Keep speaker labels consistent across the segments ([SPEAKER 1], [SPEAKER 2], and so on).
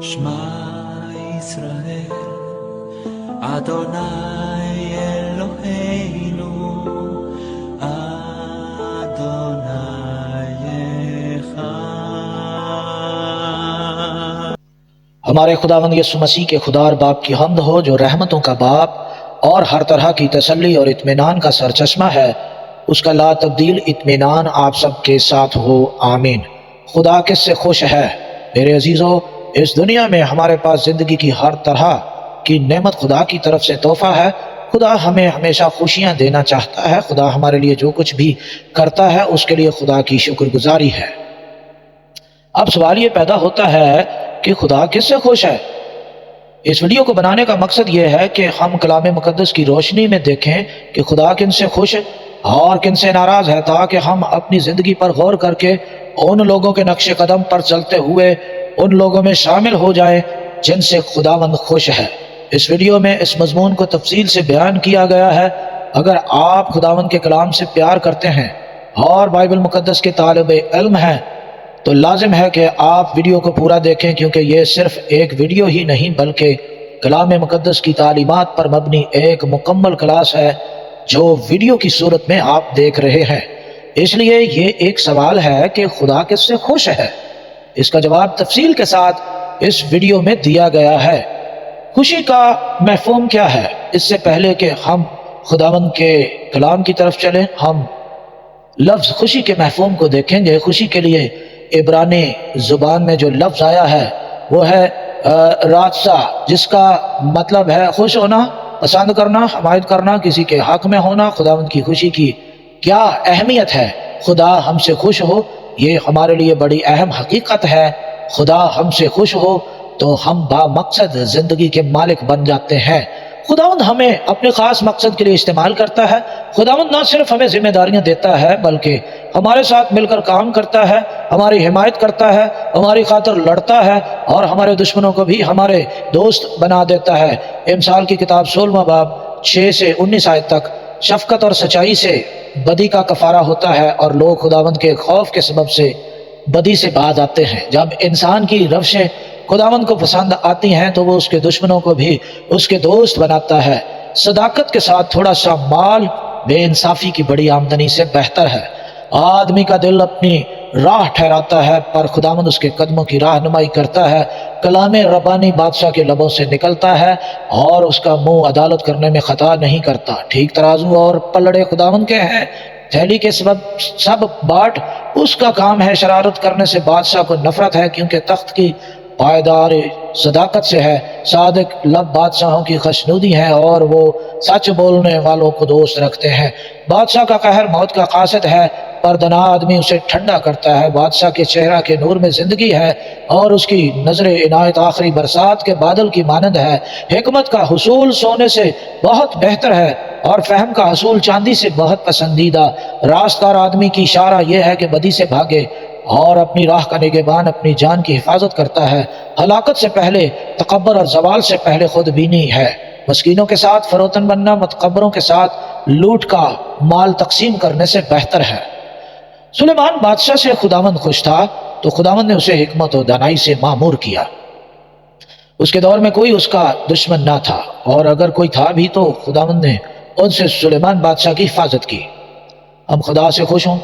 [SPEAKER 1] שמע ישראל, אדוני אלוהינו, אדוני אחד.
[SPEAKER 2] ہمارے خداوند یسوع مسیح کے خدا اور باپ کی حمد ہو جو رحمتوں کا باپ اور ہر طرح کی تسلی اور اطمینان کا سرچشمہ ہے۔ اس کا لا تبدیل اطمینان آپ سب کے ساتھ ہو، آمین۔ خدا کس سے خوش ہے؟ میرے عزیزو، اس دنیا میں ہمارے پاس زندگی کی ہر طرح کی نعمت خدا کی طرف سے تحفہ ہے۔ خدا ہمیں ہمیشہ خوشیاں دینا چاہتا ہے۔ خدا ہمارے لیے جو کچھ بھی کرتا ہے اس کے لیے خدا کی شکر گزاری ہے۔ اب سوال یہ پیدا ہوتا ہے کہ خدا کس سے خوش ہے؟ اس ویڈیو کو بنانے کا مقصد یہ ہے کہ ہم کلام مقدس کی روشنی میں دیکھیں کہ خدا کن سے خوش اور کن سے ناراض ہے، تاکہ ہم اپنی زندگی پر غور کر کے ان لوگوں کے نقش قدم پر چلتے ہوئے ان لوگوں میں شامل ہو جائیں جن سے خداوند خوش ہے۔ اس ویڈیو میں اس مضمون کو تفصیل سے بیان کیا گیا ہے۔ اگر آپ خداوند کے کلام سے پیار کرتے ہیں اور بائبل مقدس کے طالب علم ہیں تو لازم ہے کہ آپ ویڈیو کو پورا دیکھیں، کیونکہ یہ صرف ایک ویڈیو ہی نہیں بلکہ کلام مقدس کی تعلیمات پر مبنی ایک مکمل کلاس ہے جو ویڈیو کی صورت میں آپ دیکھ رہے ہیں۔ اس لیے یہ ایک سوال ہے کہ خدا کس سے خوش ہے؟ اس کا جواب تفصیل کے ساتھ اس ویڈیو میں دیا گیا ہے۔ خوشی کا مفہوم کیا ہے؟ اس سے پہلے کہ ہم خداوند کے کلام کی طرف چلیں، ہم لفظ خوشی کے مفہوم کو دیکھیں گے۔ خوشی کے لیے عبرانی زبان میں جو لفظ آیا ہے وہ ہے راجسا، جس کا مطلب ہے خوش ہونا، پسند کرنا، حمایت کرنا، کسی کے حق میں ہونا۔ خداوند کی خوشی کی کیا اہمیت ہے؟ خدا ہم سے خوش ہو، یہ ہمارے لیے بڑی اہم حقیقت ہے۔ خدا ہم سے خوش ہو تو ہم با مقصد زندگی کے مالک بن جاتے ہیں۔ خداوند ہمیں اپنے خاص مقصد کے لیے استعمال کرتا ہے۔ خداوند نہ صرف ہمیں ذمہ داریاں دیتا ہے بلکہ ہمارے ساتھ مل کر کام کرتا ہے، ہماری حمایت کرتا ہے، ہماری خاطر لڑتا ہے اور ہمارے دشمنوں کو بھی ہمارے دوست بنا دیتا ہے۔ امثال کی کتاب 16واں باب 6 سے 19 آیت تک شفقت اور سچائی سے بدی کا کفارہ ہوتا ہے اور لوگ خداوند کے خوف کے سبب سے بدی سے باز آتے ہیں۔ جب انسان کی روشیں خداوند کو پسند آتی ہیں تو وہ اس کے دشمنوں کو بھی اس کے دوست بناتا ہے۔ صداقت کے ساتھ تھوڑا سا مال بے انصافی کی بڑی آمدنی سے بہتر ہے۔ آدمی کا دل اپنی راہ ٹھہراتا ہے پر خداوند اس کے قدموں کی رہنمائی کرتا ہے۔ کلام ربانی بادشاہ کے لبوں سے نکلتا ہے اور اس کا منہ عدالت کرنے میں خطا نہیں کرتا۔ ٹھیک ترازو اور پلڑے خداوند کے ہیں، تھیلی کے سب باٹ اس کا کام ہے۔ شرارت کرنے سے بادشاہ کو نفرت ہے، کیونکہ تخت کی پائیدار صداقت سے ہے۔ صادق لب بادشاہوں کی خوشنودی ہے اور وہ سچ بولنے والوں کو دوست رکھتے ہیں۔ بادشاہ کا قہر موت کا قاصد ہے پر دنا آدمی اسے ٹھنڈا کرتا ہے۔ بادشاہ کے چہرہ کے نور میں زندگی ہے اور اس کی نظر عنایت آخری برسات کے بادل کی مانند ہے۔ حکمت کا حصول سونے سے بہت بہتر ہے اور فہم کا حصول چاندی سے بہت پسندیدہ۔ راستدار آدمی کی اشارہ یہ ہے کہ بدی سے بھاگے اور اپنی راہ کا نگہبان اپنی جان کی حفاظت کرتا ہے۔ ہلاکت سے پہلے تکبر اور زوال سے پہلے خود بینی ہے۔ مسکینوں کے ساتھ فروتن بننا متکبروں کے ساتھ لوٹ کا مال تقسیم کرنے سے بہتر ہے۔ سلیمان بادشاہ سے خداوند خوش تھا تو خداوند نے اسے حکمت و دانائی سے معمور کیا۔ اس کے دور میں کوئی اس کا دشمن نہ تھا، اور اگر کوئی تھا بھی تو خداوند نے ان سے سلیمان بادشاہ کی حفاظت کی۔ ہم خدا سے خوش ہوں،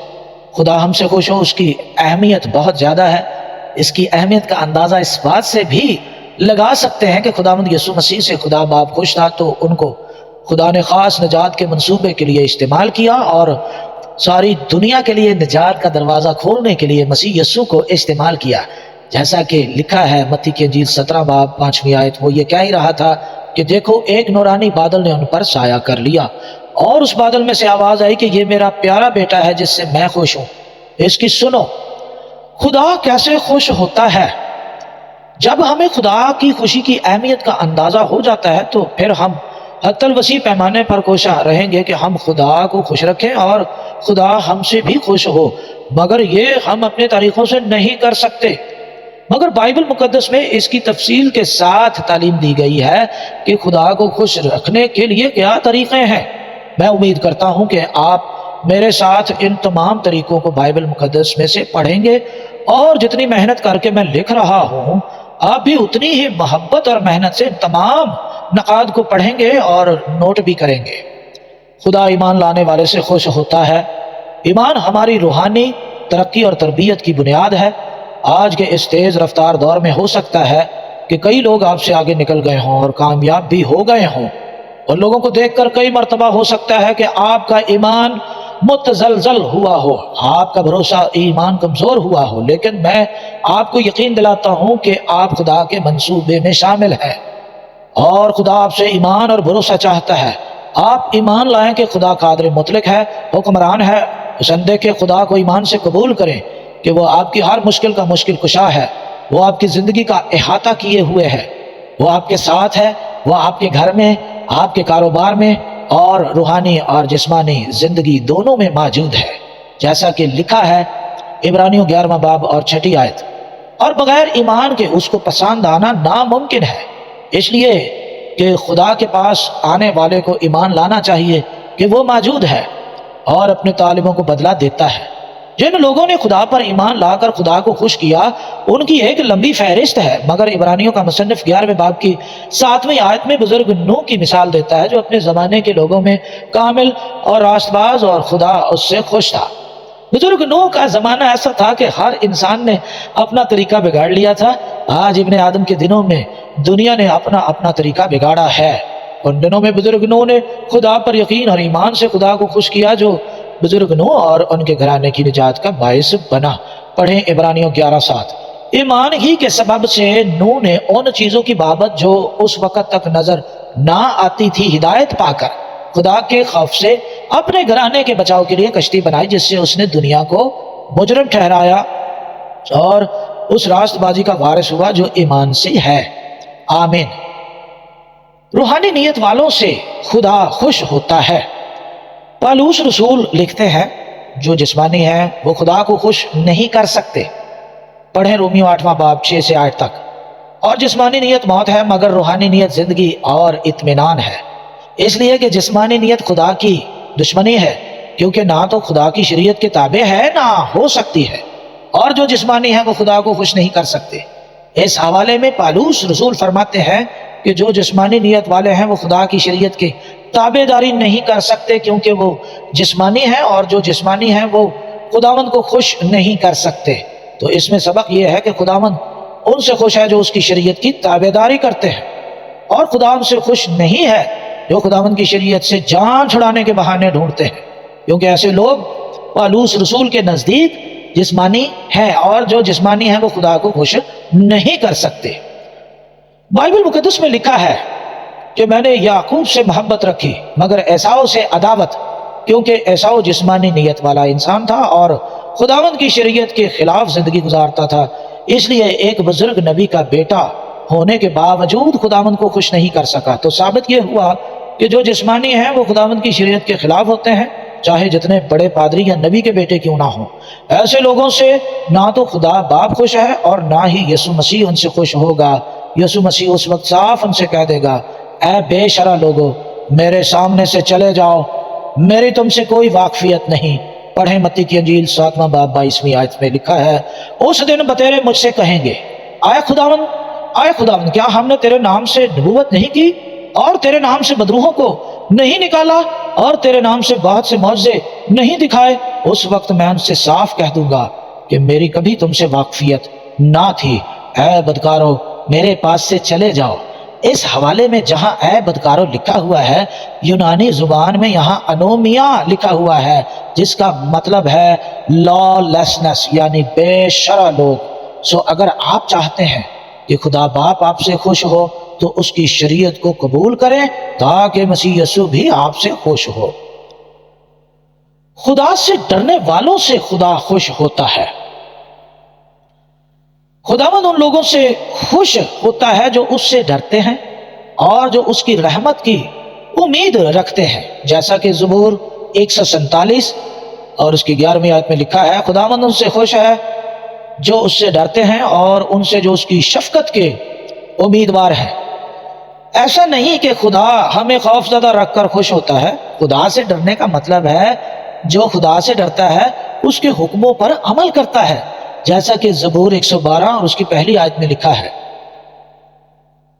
[SPEAKER 2] خدا ہم سے خوش ہو، اس کی اہمیت بہت زیادہ ہے۔ اس کی اہمیت کا اندازہ اس بات سے بھی لگا سکتے ہیں کہ خداوند یسوع مسیح سے خدا باپ خوش تھا تو ان کو خدا نے خاص نجات کے منصوبے کے لیے استعمال کیا اور ساری دنیا کے لیے نجات کا دروازہ کھولنے کے لیے مسیح یسوع کو استعمال کیا۔ جیسا کہ لکھا ہے متی کی انجیل 17 باب 5ویں آیت، وہ یہ کہہ ہی رہا تھا کہ دیکھو ایک نورانی بادل نے ان پر سایہ کر لیا، اور اس بادل میں سے آواز آئی کہ یہ میرا پیارا بیٹا ہے جس سے میں خوش ہوں، اس کی سنو۔ خدا کیسے خوش ہوتا ہے؟ جب ہمیں خدا کی خوشی کی اہمیت کا اندازہ ہو جاتا ہے تو پھر ہم حتی الوسیع پیمانے پر کوشاں رہیں گے کہ ہم خدا کو خوش رکھیں اور خدا ہم سے بھی خوش ہو، مگر یہ ہم اپنے طریقوں سے نہیں کر سکتے۔ مگر بائبل مقدس میں اس کی تفصیل کے ساتھ تعلیم دی گئی ہے کہ خدا کو خوش رکھنے کے لیے کیا طریقے ہیں۔ میں امید کرتا ہوں کہ آپ میرے ساتھ ان تمام طریقوں کو بائبل مقدس میں سے پڑھیں گے، اور جتنی محنت کر کے میں لکھ رہا ہوں آپ بھی اتنی ہی محبت اور محنت سے تمام نقاد کو پڑھیں گے اور نوٹ بھی کریں گے۔ خدا ایمان لانے والے سے خوش ہوتا ہے۔ ایمان ہماری روحانی ترقی اور تربیت کی بنیاد ہے۔ آج کے اس تیز رفتار دور میں ہو سکتا ہے کہ کئی لوگ آپ سے آگے نکل گئے ہوں اور کامیاب بھی ہو گئے ہوں۔ ان لوگوں کو دیکھ کر کئی مرتبہ ہو سکتا ہے کہ آپ کا ایمان متزلزل ہوا ہو، آپ کا بھروسہ ایمان کمزور ہوا ہو، لیکن میں آپ کو یقین دلاتا ہوں کہ آپ خدا کے منصوبے میں شامل ہیں اور خدا آپ سے ایمان اور بھروسہ چاہتا ہے۔ آپ ایمان لائیں کہ خدا قادر مطلق ہے، حکمران ہے۔ اس اندے کے خدا کو ایمان سے قبول کریں کہ وہ آپ کی ہر مشکل کا مشکل کشا ہے، وہ آپ کی زندگی کا احاطہ کیے ہوئے ہے، وہ آپ کے ساتھ ہے، وہ آپ کے گھر میں، آپ کے کاروبار میں اور روحانی اور جسمانی زندگی دونوں میں موجود ہے، جیسا کہ لکھا ہے عبرانیوں 11واں باب اور 6 آیت۔ اور بغیر ایمان کے اس کو پسند آنا ناممکن ہے، اس لیے کہ خدا کے پاس آنے والے کو ایمان لانا چاہیے کہ وہ موجود ہے اور اپنے طالبوں کو بدلہ دیتا ہے۔ جن لوگوں نے خدا پر ایمان لا کر خدا کو خوش کیا ان کی ایک لمبی فہرست ہے، مگر عبرانیوں کا مصنف 11ویں باب کی 7ویں آیت میں بزرگ نوح کی مثال دیتا ہے جو اپنے زمانے کے لوگوں میں کامل اور راست باز اور خدا اس سے خوش تھا۔ بزرگ نوح کا زمانہ ایسا تھا کہ ہر انسان نے اپنا طریقہ بگاڑ لیا تھا۔ آج ابن آدم کے دنوں میں دنیا نے اپنا طریقہ بگاڑا ہے۔ ان دنوں میں بزرگ نوح نے خدا پر یقین اور ایمان سے خدا کو خوش کیا جو بزرگ نوح اور ان کے گھرانے کی نجات کا باعث بنا۔ پڑھیں عبرانیوں 11:7۔ ایمان ہی کے سبب سے نوح نے ان چیزوں کی بابت جو اس وقت تک نظر نہ آتی تھی ہدایت پا کر خدا کے خوف سے اپنے گھرانے کے بچاؤ کے لیے کشتی بنائی، جس سے اس نے دنیا کو مجرم ٹھہرایا اور اس راست بازی کا وارث ہوا جو ایمان سے ہے۔ آمین۔ روحانی نیت والوں سے خدا خوش ہوتا ہے۔ پالوس رسول لکھتے ہیں جو جسمانی ہیں وہ خدا کو خوش نہیں کر سکتے۔ پڑھیں رومیوں 8واں باب 6 سے 8 تک۔ اور جسمانی نیت موت ہے مگر روحانی نیت زندگی اور اطمینان ہے، اس لیے کہ جسمانی نیت خدا کی دشمنی ہے، کیونکہ نہ تو خدا کی شریعت کے تابع ہے نہ ہو سکتی ہے، اور جو جسمانی ہے وہ خدا کو خوش نہیں کر سکتے۔ اس حوالے میں پالوس رسول فرماتے ہیں کہ جو جسمانی نیت والے ہیں وہ خدا کی شریعت کی تابع داری نہیں کر سکتے، کیونکہ وہ جسمانی ہیں، اور جو جسمانی ہیں وہ خداوند کو خوش نہیں کر سکتے۔ تو اس میں سبق یہ ہے کہ خداوند ان سے خوش ہے جو اس کی شریعت کی تابع داری کرتے ہیں، اور خدا ان سے خوش نہیں ہے جو خداوند کی شریعت سے جان چھڑانے کے بہانے ڈھونڈتے ہیں، کیونکہ ایسے لوگ پالوس رسول کے نزدیک جسمانی ہیں، اور جو جسمانی ہیں وہ خدا کو خوش نہیں کر سکتے۔ بائبل مقدس میں لکھا ہے کہ میں نے یعقوب سے محبت رکھی مگر عیساؤ سے عداوت، کیونکہ عیساؤ جسمانی نیت والا انسان تھا اور خداوند کی شریعت کے خلاف زندگی گزارتا تھا، اس لیے ایک بزرگ نبی کا بیٹا ہونے کے باوجود خداوند کو خوش نہیں کر سکا۔ تو ثابت یہ ہوا کہ جو جسمانی ہیں وہ خداوند کی شریعت کے خلاف ہوتے ہیں، چاہے جتنے بڑے پادری یا نبی کے بیٹے کیوں نہ ہوں۔ ایسے لوگوں سے نہ تو خدا باپ خوش ہے اور نہ ہی یسوع مسیح ان سے خوش ہوگا۔ یسوع مسیح اس وقت صاف ان سے کہہ دے گا، اے بے شرع لوگو، میرے سامنے سے چلے جاؤ، میری تم سے کوئی واقفیت نہیں۔ پڑھیں متی کی انجیل 7واں باب 22ویں آیت میں لکھا ہے، اس دن بتیرے مجھ سے کہیں گے، آئے خداوند کیا ہم نے تیرے نام سے نبوت نہیں کی اور تیرے نام سے بدروحوں کو نہیں نکالا اور تیرے نام سے بہت سے معجزے نہیں دکھائے؟ اس وقت میں ان سے صاف کہہ دوں گا کہ میری کبھی تم سے واقفیت نہ تھی، اے بدکارو میرے پاس سے چلے جاؤ۔ اس حوالے میں جہاں اے بدکارو لکھا ہوا ہے، یونانی زبان میں یہاں انومیا لکھا ہوا ہے، جس کا مطلب ہے لا لیسنس، یعنی بے شرع لوگ۔ سو اگر آپ چاہتے ہیں کہ خدا باپ آپ سے خوش ہو تو اس کی شریعت کو قبول کریں تاکہ مسیح یسوع بھی آپ سے خوش ہو۔ خدا سے ڈرنے والوں سے خدا خوش ہوتا ہے۔ خداوند ان لوگوں سے خوش ہوتا ہے جو اس سے ڈرتے ہیں اور جو اس کی رحمت کی امید رکھتے ہیں، جیسا کہ زبور 147 اور اس کی 11ویں آیت میں لکھا ہے، خداوند ان سے خوش ہے جو اس سے ڈرتے ہیں اور ان سے جو اس کی شفقت کے امیدوار ہیں۔ ایسا نہیں کہ خدا ہمیں خوف زدہ رکھ کر خوش ہوتا ہے۔ خدا سے ڈرنے کا مطلب ہے جو خدا سے ڈرتا ہے اس کے حکموں پر عمل کرتا ہے، جیسا کہ زبور 112 اور اس کی پہلی آیت میں لکھا ہے۔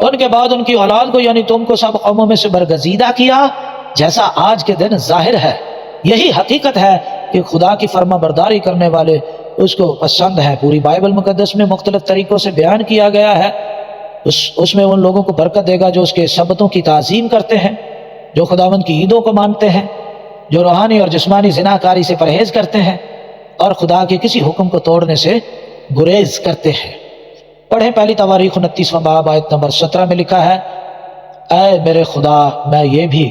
[SPEAKER 2] ان کے بعد ان کی اولاد کو یعنی تم کو سب قوموں میں سے برگزیدہ کیا، جیسا آج کے دن ظاہر ہے۔ یہی حقیقت ہے کہ خدا کی فرما برداری کرنے والے اس کو پسند ہے۔ پوری بائبل مقدس میں مختلف طریقوں سے بیان کیا گیا ہے۔ اس میں ان لوگوں کو برکت دے گا جو اس کے سبتوں کی تعظیم کرتے ہیں، جو خداوند کی عیدوں کو مانتے ہیں، جو روحانی اور جسمانی زناکاری سے پرہیز کرتے ہیں اور خدا کے کسی حکم کو توڑنے سے گریز کرتے ہیں۔ پڑھیں پہلی تواریخ 29واں باب آیت نمبر 17 میں لکھا ہے، اے میرے خدا، میں یہ بھی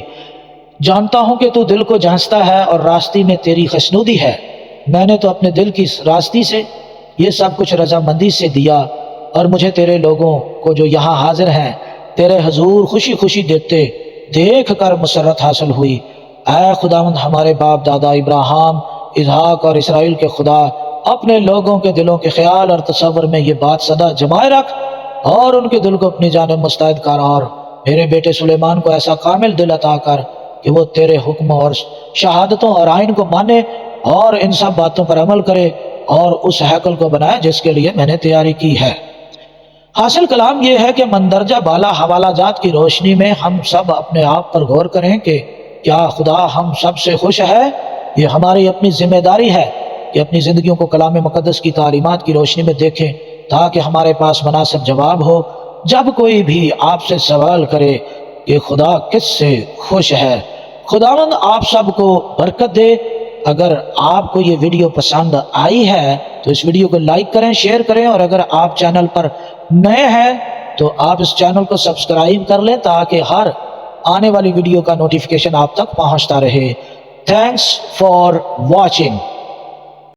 [SPEAKER 2] جانتا ہوں کہ تو دل کو جانچتا ہے اور راستی میں تیری خوشنودی ہے۔ میں نے تو اپنے دل کی راستی سے یہ سب کچھ رضامندی سے دیا، اور مجھے تیرے لوگوں کو جو یہاں حاضر ہیں تیرے حضور خوشی خوشی دیکھ کر مسرت حاصل ہوئی۔ اے خداوند ہمارے باپ دادا ابراہیم، اسحاق اور اسرائیل کے خدا، اپنے لوگوں کے دلوں کے خیال اور تصور میں یہ بات سدا جمائے رکھ، اور ان کے دل کو اپنی جانب مستعد کر، اور میرے بیٹے سلیمان کو ایسا کامل دل عطا کر کہ وہ تیرے حکم اور شہادتوں اور آئین کو مانے اور ان سب باتوں پر عمل کرے، اور اس ہیکل کو بنائے جس کے لیے میں نے تیاری کی ہے۔ حاصل کلام یہ ہے کہ مندرجہ بالا حوالہ جات کی روشنی میں ہم سب اپنے آپ پر غور کریں کہ کیا خدا ہم سب سے خوش ہے۔ یہ ہماری اپنی ذمہ داری ہے کہ اپنی زندگیوں کو کلام مقدس کی تعلیمات کی روشنی میں دیکھیں، تاکہ ہمارے پاس مناسب جواب ہو جب کوئی بھی آپ سے سوال کرے کہ خدا کس سے خوش ہے۔ خداوند آپ سب کو برکت دے۔ اگر آپ کو یہ ویڈیو پسند آئی ہے تو اس ویڈیو کو لائک کریں، شیئر کریں، اور اگر آپ چینل پر نئے ہیں تو آپ اس چینل کو سبسکرائب کر لیں تاکہ ہر آنے والی ویڈیو کا نوٹیفیکیشن آپ تک پہنچتا رہے۔ Thanks for watching.